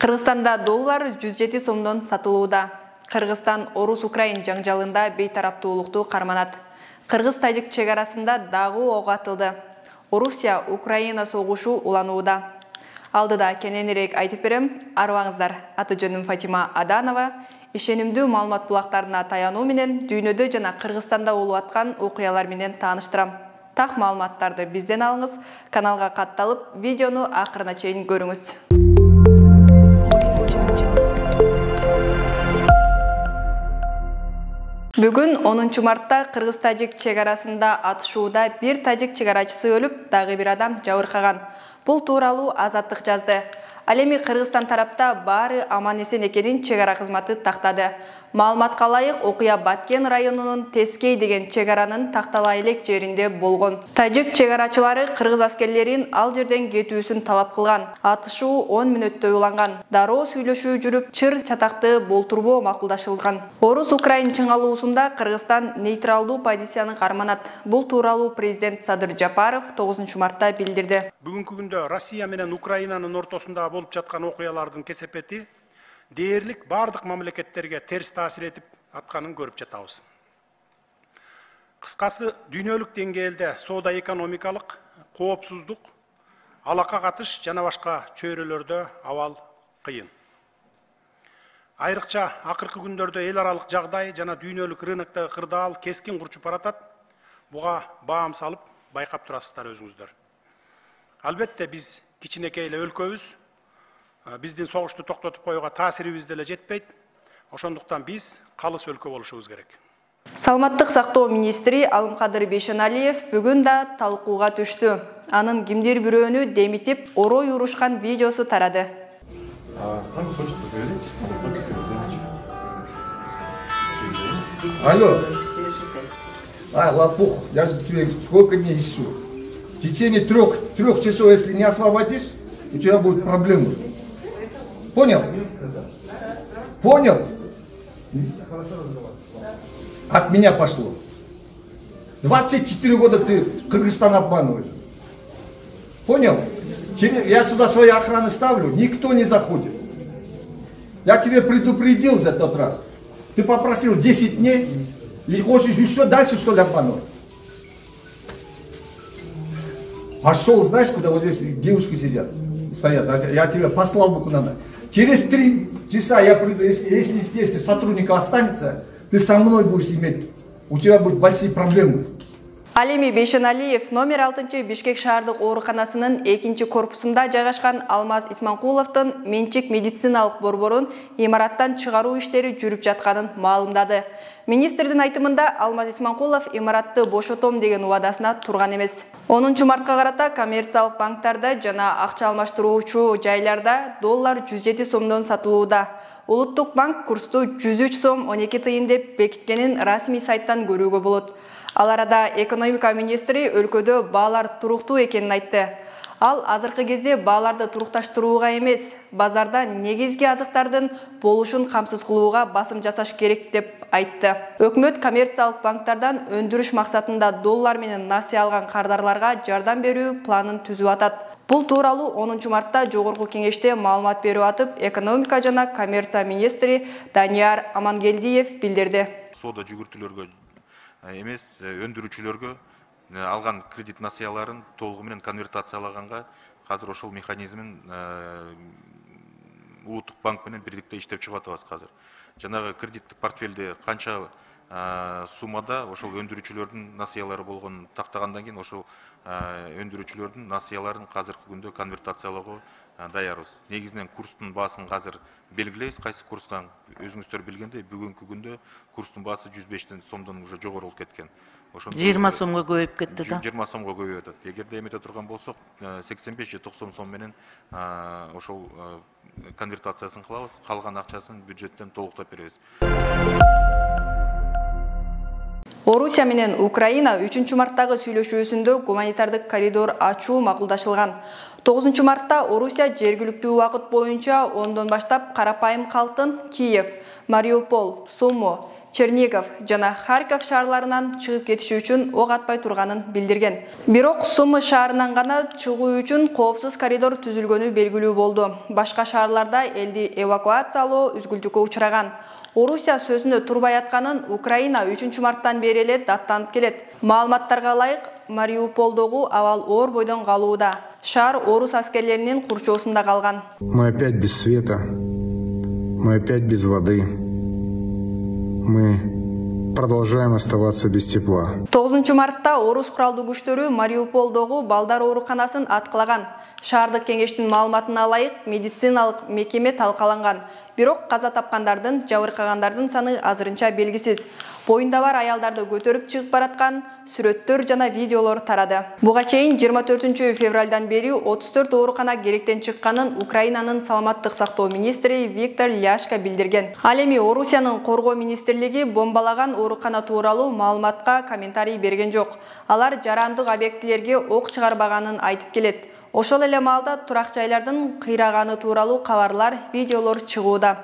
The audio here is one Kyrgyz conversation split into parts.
Кыргызстанда доллар 107 сомдон сатылууда. Кыргызстан Орус-Украин жаңжалында бейтараптуулукту карманат. Кыргыз-Тажик чегарасында дагы ок атылды. Орусия-Украина согушу уланууда. Алдыда кененирээк айтып берем, арыбаңыздар. Аты жөнүм Фатима Аданова. Ишенимдүү маалымат булактарына таянуу менен дүйнөдө жана Кыргызстанда болуп аткан окуялар менен тааныштырам. Так маалыматтарды бизден алыңыз, каналга катталып, видеону акырына чейин көрүңүз. Бүгүн 10 мартта Кыргыз-Тажик чегарасында атышууда бир тажик чегарачысы өлүп, дагы бир адам жабыркаган. Бул тууралуу Азаттык жазды. Ал эми Кыргызстан тарапта баары аман-эсен экенин чегара кызматы тактады. Маалыматка ылайык, окуя Баткен районунун Тескей деген чегаранын тактала элек жеринде болгон. Тажик чегарачылары кыргыз аскерлерин ал жерден кетүүсүн талап кылган. Атышуу 10 мүнөттөй уланган. Дароо сүйлөшүү жүрүп, чыр чатакты болтурбоо макулдашылган. Орус-Украин чыңалуусунда Кыргызстан нейтралдуу позицияны карманат. Бул тууралуу президент Садыр Жапаров 9 мартта билдирди. Бүгүнкү күндө Россия менен Украинанын ортосунда болуп жаткан окуялардын кесепети дээрлик бардык мамлекеттерге терс таасир этип атканын көрүп жатабыз. Кыскасы, дүйнөлүк деңгээлде соода экономикалык коопсуздук, алака катыш жана башка чөйрөлөрдө абал кыйын. Айрыкча акыркы күндөрдө эл аралык жагдай жана дүйнөлүк рыноктогу кырдаал кескин курчуп баратат. Буга баам салып байкап турасыздар өзүңүздөр. Албетте биз кичинекей эле өлкөбүз. Биздин согушту токтотуп коюуга таасирибиз деле жетпейт. Ошондуктан биз калыс өлкө болушубуз керек. Саламаттык сактоо министри Алымкадыр Бейшеналиев бүгүн да талкууга түштү. Анын кимдир бирөөнү демитип, орой урушкан видеосу тарады. Алло. Лопух, я же тебе сколько дней ищу. В течение трех часов, если не освободишь, у тебя будут проблемы. Понял? Понял? От меня пошло. 24 года ты Кыргызстан обманываешь. Понял? Я сюда свои охраны ставлю, никто не заходит. Я тебе предупредил за тот раз. Ты попросил 10 дней и хочешь еще дальше, что ли, обманывать? Пошел, знаешь, куда вот здесь девушки сидят, стоят. Я тебя послал бы куда надо. Через 3 часа я приду, если здесь сотрудников останется, ты со мной будешь иметь, у тебя будут большие проблемы. Ал эми Бейшеналиев номер 6 Бишкек шаардык ооруканасынын 2 корпусунда жайгашкан Алмаз Исманкуловдун менчик медициналык борборун имараттан чыгаруу иштери жүрүп жатканын маалымдады. Министрдин айтымында Алмаз Исманкулов имаратты бошотом деген убадасына турган эмес. 10 мартка карата коммерциялык банктарда жана акча алмаштыруучу жайларда доллар 107 сомдон сатылууда. Улуттук банк курсту 103 сом 12 тыйын деп бекиткенин расмий сайттан көрүүгө болот. Ал арада экономика министри өлкөдө баалар туруктуу экенин айтты. Ал азыркы кезде бааларды турукташтырууга эмес, базарда негизги азыктардын болушун камсыз кылууга басым жасаш керек деп айтты. Өкмөт коммерциялык банктардан өндүрүш максатында доллар менен насыя алган кардарларга жардам берүү планын түзүп атат. Бул тууралуу 10 мартта жогорку кеңеште маалымат берип атып, экономика жана коммерция министри Данияр Амангелдиев билдирди. Соода жүгүртүүлөргө эмес, өндүрүүчүлөргө алган кредит насыяларын толугу менен конвертациялаганга азыр ошол механизмин улуттук банк менен бирдикте иштеп чыгып атабыз азыр. Жанагы кредиттик портфелде канча суммада ошол өндүрүүчүлөрдүн насыялары болгонун тактагандан кийин ошол өндүрүүчүлөрдүн насыяларын азыркы күндө конвертациялоого даярбыз. Негизинен курстун баасын азыр белгилейбиз, кайсы курстан өзүңүздөр билгендей, бүгүнкү күндө курстун баасы 105 сомдон уже жогору болуп кеткен. 20 сомго көбөйүп кетти да. 20 сомго көбөйүп атат. Эгерде эмете турган болсок, 85 же 90 сом менен ошол конвертациясын кылабыз, калган акчасын бюджеттен толуктап беребиз. Орусия менен Украина 3 марттагы сүйлөшүүсүндө гуманитардык коридор ачуу макулдашылган. 9 мартта Орусия жергиликтүү убакыт боюнча 10дон баштап карапайым калктын Киев, Мариупол, Сумо, Чернигов жана Харьков шаарларынан чыгып кетиши үчүн ок атпай турганын билдирген. Бирок Сумы шаарынан гана чыгуу үчүн коопсуз коридор түзүлгөнү белгилүү болду. Башка шаарларда элди эвакуациялоо үзгүлтүккө учураган. Орусия сөзүндө турбай атканын Украина 3 марттан бери эле даттанып келет. Маалыматтарга ылайык, Мариуполдогу абал оор бойдон калууда. Шаар орус аскерлеринин курчоосунда калган. Мы опять без света. Мы опять без воды. Мы продолжаем оставаться без тепла. 9 мартта орус куралдуу күчтөрү Мариуполдогу балдар ооруканасын аткылаган. Шаардык кеңештин маалыматына ылайык, медициналык мекеме талкаланган. Бирок каза тапкандардын, жабыркагандардын саны азырынча белгисиз. Боюнда бар аялдарды көтөрүп чыгып бараткан сүрөттөр жана видеолор тарады. Буга чейин 24 февралдан бери 34 оорукана керектен чыкканын Украинанын саламаттык сактоо министри Виктор Ляшко билдирген. Ал эми Орусиянын коргоо министрлиги бомбалаган оорукана тууралуу маалыматка комментарий берген жок. Алар жарандык объектилерге ок чыгарбаганын айтып келет. Ошол эле маалда турак жайлардын кыйраганы тууралуу кабарлар, видеолор чыгууда.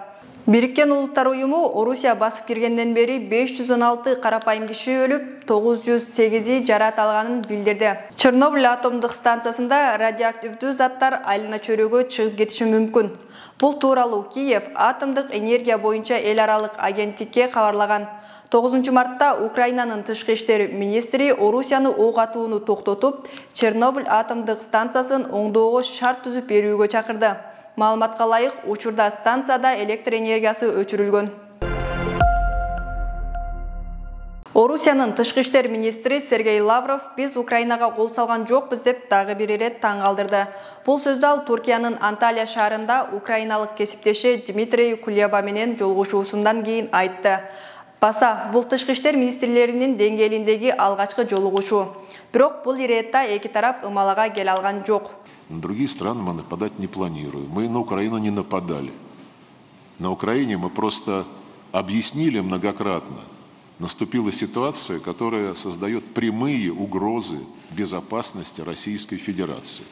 Бириккен Улуттар уюму Орусия басып киргенден бери 516 карапайым киши өлүп, 908 жарат алганын билдирди. Чернобыль атомдук станциясында радиоактивдүү заттар айлана чөйрөгө чыгып кетиши мүмкүн. Бул тууралуу Киев атомдук энергия боюнча эл аралык агенттикке кабарлаган. 9 мартта Украинанын тышкы иштер министри Орусияны ок атууну токтотуп, Чернобыль атомдук станциясын оңдоого шарт түзүп берүүгө чакырды. Маалыматка ылайык, учурда станцияда электр энергиясы өчүрүлгөн. Орусиянын тышкы иштер министри Сергей Лавров биз Украинага кол салган жокпуз деп дагы бир ирет таң калтырды. Бул сөздү ал Туркиянын Анталия шаарында украиналык кесиптеши Дмитрий Кулеба менен жолугушуусундан кийин айтты. Баса, бул тышкы иштер министрлеринин деңгээлиндеги алгачкы жолугушуу. Бирок бул иретта эки тарап ымалага келе алган жок. На другие страны мы нападать не планируем. Мы на Украину не нападали. На Украине мы просто объяснили многократно. Наступила ситуация, которая создает прямые угрозы безопасности Российской Федерации.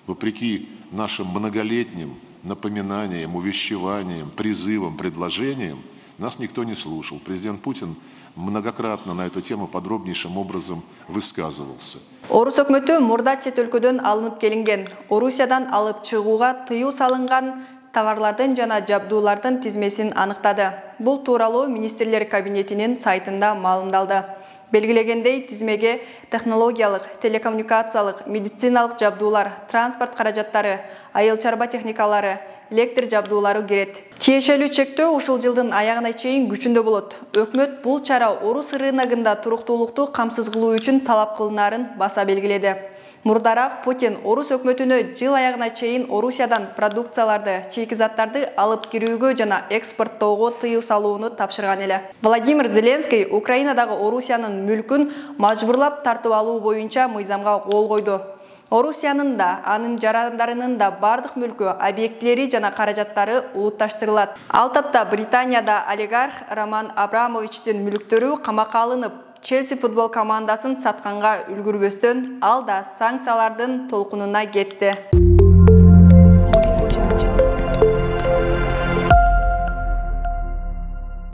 Вопреки нашим многолетним напоминаниям, увещеваниям, призывам, предложениям, нас никто не слушал. Президент Путин многократно на эту тему подробнейшим образом высказывался. Орус өкмөтү мурда чет өлкөдөн алынып келинген, Орусиядан алып чыгууга тыюу салынган товарлардын жана жабдуулардын тизмесин аныктады. Бул тууралуу министрлер кабинетинин сайтында маалымдалды. Белгилегендей, тизмеге технологиялык, телекоммуникациялык, медициналык жабдуулар, транспорт каражаттары, айыл чарба техникалары, электр жабдуулары кирет. Тиешелүү чектөө ушул жылдын аягына чейин күчүндө болот. Өкмөт бул чара орус рыногунда туруктуулукту камсыз кылуу үчүн талап кылынарын баса белгиледи. Мурдараак Путин орус өкмөтүнө жыл аягына чейин Орусиядан продукцияларды, чийки заттарды алып кирүүгө жана экспорттоого тыюу салууну тапшырган эле. Владимир Зеленский Украинадагы Орусиянын мүлкүн мажбурлап тартып алуу боюнча мыйзамга кол койду. Орусиянын да, анын жарандарынын да бардык мүлкү, объектилери жана каражаттары улутташтырылат. Ал тапта Британияда олигарх Роман Абрамовичтин мүлктөрү камакка алынып, Челси футбол командасын сатканга үлгүрбөстөн, ал да санкциялардын толкунуна кетти.